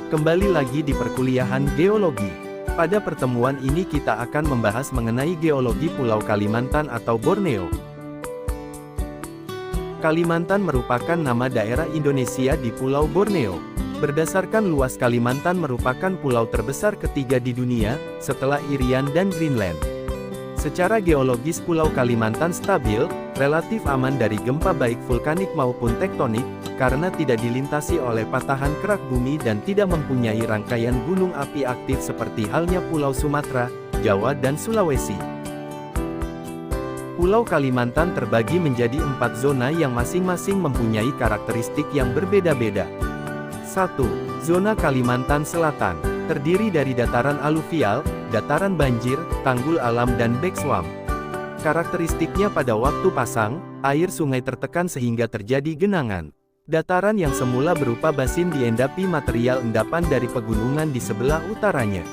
Kembali lagi di perkuliahan geologi. Pada pertemuan ini kita akan membahas mengenai geologi Pulau Kalimantan atau Borneo. Kalimantan merupakan nama daerah Indonesia di Pulau Borneo. Berdasarkan luas, Kalimantan merupakan pulau terbesar ketiga di dunia, setelah Irian dan Greenland. Secara geologis Pulau Kalimantan stabil, relatif aman dari gempa baik vulkanik maupun tektonik, karena tidak dilintasi oleh patahan kerak bumi dan tidak mempunyai rangkaian gunung api aktif seperti halnya Pulau Sumatera, Jawa dan Sulawesi. Pulau Kalimantan terbagi menjadi 4 zona yang masing-masing mempunyai karakteristik yang berbeda-beda. 1. Zona Kalimantan Selatan, terdiri dari dataran aluvial, dataran banjir, tanggul alam dan backswamp. Karakteristiknya pada waktu pasang, air sungai tertekan sehingga terjadi genangan. Dataran yang semula berupa basin diendapi material endapan dari pegunungan di sebelah utaranya.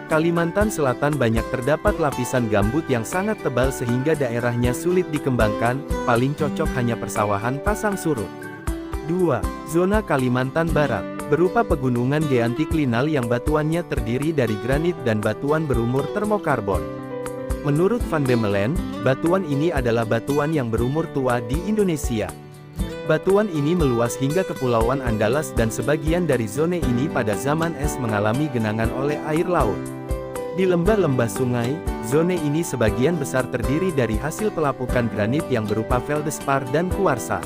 Kalimantan Selatan banyak terdapat lapisan gambut yang sangat tebal sehingga daerahnya sulit dikembangkan, paling cocok hanya persawahan pasang surut. 2. Zona Kalimantan Barat, berupa pegunungan geantiklinal yang batuannya terdiri dari granit dan batuan berumur termokarbon. Menurut Van Bemmelen, batuan ini adalah batuan yang berumur tua di Indonesia. Batuan ini meluas hingga Kepulauan Andalas dan sebagian dari zona ini pada zaman es mengalami genangan oleh air laut. Di lembah-lembah sungai, zona ini sebagian besar terdiri dari hasil pelapukan granit yang berupa feldspar dan kuarsa.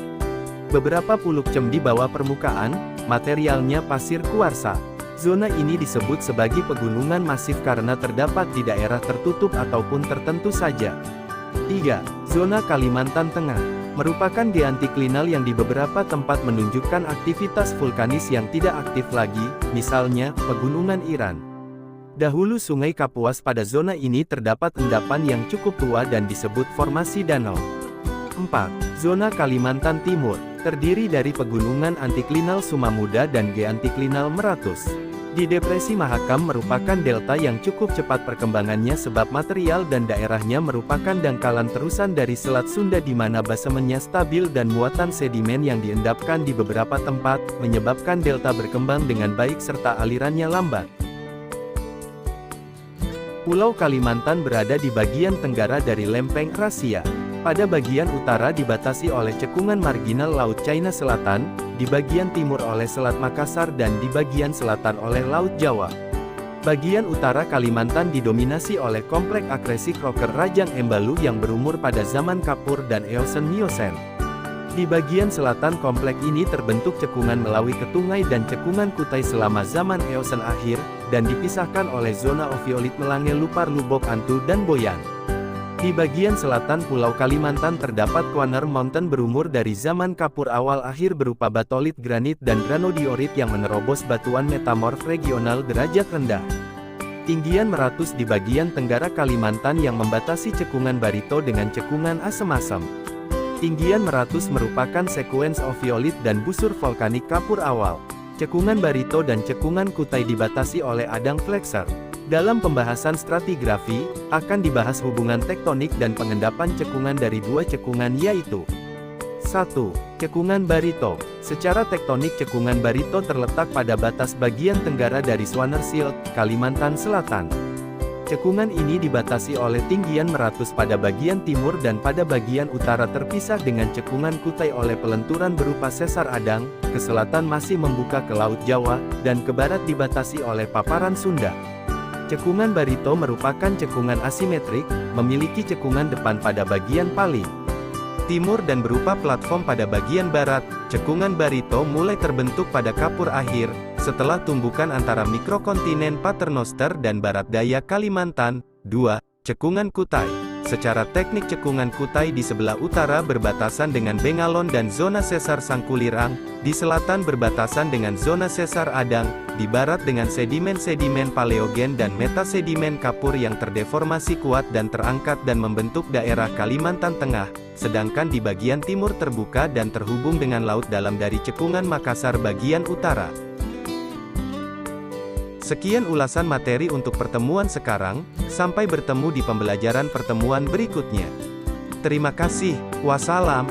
Beberapa puluh cm di bawah permukaan, materialnya pasir kuarsa. Zona ini disebut sebagai pegunungan masif karena terdapat di daerah tertutup ataupun tertentu saja. 3. Zona Kalimantan Tengah, merupakan geantiklinal yang di beberapa tempat menunjukkan aktivitas vulkanis yang tidak aktif lagi, misalnya, Pegunungan Iran. Dahulu Sungai Kapuas pada zona ini terdapat endapan yang cukup tua dan disebut formasi danau. 4. Zona Kalimantan Timur, terdiri dari pegunungan antiklinal Sumamuda dan geantiklinal Meratus. Di Depresi Mahakam merupakan delta yang cukup cepat perkembangannya sebab material dan daerahnya merupakan dangkalan terusan dari Selat Sunda di mana basemennya stabil dan muatan sedimen yang diendapkan di beberapa tempat, menyebabkan delta berkembang dengan baik serta alirannya lambat. Pulau Kalimantan berada di bagian tenggara dari lempeng Eurasia. Pada bagian utara dibatasi oleh cekungan marginal Laut China Selatan, di bagian timur oleh Selat Makassar dan di bagian selatan oleh Laut Jawa. Bagian utara Kalimantan didominasi oleh komplek akresi Crocker Rajang Embalu yang berumur pada zaman Kapur dan Eosen-Miocen. Di bagian selatan komplek ini terbentuk cekungan Melawi Ketungai dan cekungan Kutai selama zaman Eosen akhir, dan dipisahkan oleh zona oviolit Melange Lupar Lubok Antu dan Boyan. Di bagian selatan Pulau Kalimantan terdapat Kuaner Mountain berumur dari zaman Kapur awal akhir berupa batolit granit dan granodiorit yang menerobos batuan metamorf regional derajat rendah. Tinggian Meratus di bagian tenggara Kalimantan yang membatasi cekungan Barito dengan cekungan Asem-Asem. Tinggian Meratus merupakan sekuens oviolit dan busur volkanik Kapur awal. Cekungan Barito dan cekungan Kutai dibatasi oleh Adang Flexer. Dalam pembahasan stratigrafi, akan dibahas hubungan tektonik dan pengendapan cekungan dari dua cekungan yaitu 1. Cekungan Barito. Secara tektonik cekungan Barito terletak pada batas bagian tenggara dari Schwanensild, Kalimantan Selatan. Cekungan ini dibatasi oleh tinggian Meratus pada bagian timur dan pada bagian utara terpisah dengan cekungan Kutai oleh pelenturan berupa Sesar Adang, ke selatan masih membuka ke Laut Jawa, dan ke barat dibatasi oleh paparan Sunda. Cekungan Barito merupakan cekungan asimetrik, memiliki cekungan depan pada bagian paling timur dan berupa platform pada bagian barat. Cekungan Barito mulai terbentuk pada Kapur akhir, setelah tumbukan antara mikrokontinen Paternoster dan barat daya Kalimantan. 2. Cekungan Kutai. Secara teknik cekungan Kutai di sebelah utara berbatasan dengan Bengalon dan zona sesar Sangkulirang, di selatan berbatasan dengan zona sesar Adang, di barat dengan sedimen-sedimen paleogen dan metasedimen Kapur yang terdeformasi kuat dan terangkat dan membentuk daerah Kalimantan Tengah, sedangkan di bagian timur terbuka dan terhubung dengan laut dalam dari cekungan Makassar bagian utara. Sekian ulasan materi untuk pertemuan sekarang, sampai bertemu di pembelajaran pertemuan berikutnya. Terima kasih, wassalam.